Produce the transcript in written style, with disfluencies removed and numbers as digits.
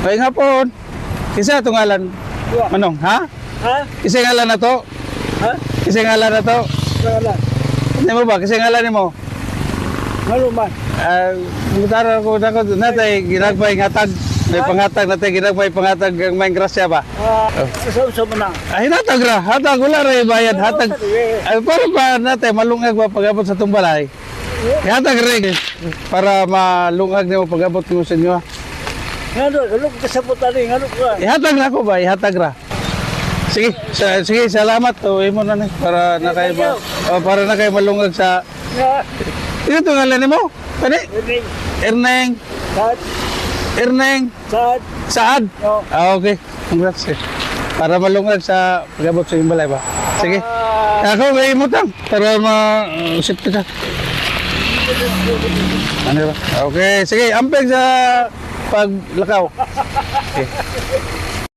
Ay nga po. Isa itong ngalan. Manong, ha? Ha? Isa ngalan na to? Ha? Isa ngalan na to? Wala. Hindi mo ba? Kasi ngalan mo? Maluman. Mutara ko na ko natay ginagmay ngatag. May pangatag natay ginagmay pangatag ang may grasya ba? Sa mo na. Ay hatag ra, hatag wala ra bayad, hatag. Ay para ba natay malungag ba pag-abot sa tumbalay? Hatag ra para malungag nimo pag-abot mo sa inyo. Ngano, galog ka sa putali, ngano ka. Ihatag na ko ba? Ihatag ra. Sige, sige, salamat to. Imo na ni para na kay para na kay malungag sa ito to ngalan mo. Kani? Erneng. Sad. Erneng. Sad. Saad. Oh. Okay. Congrats. Para malungag sa pag-abot sa imbalay ba. Sige. Ako kay mo tang para ma-sip ka. Ano ba? Okay, sige, ampeg sa paglakaw. Okay.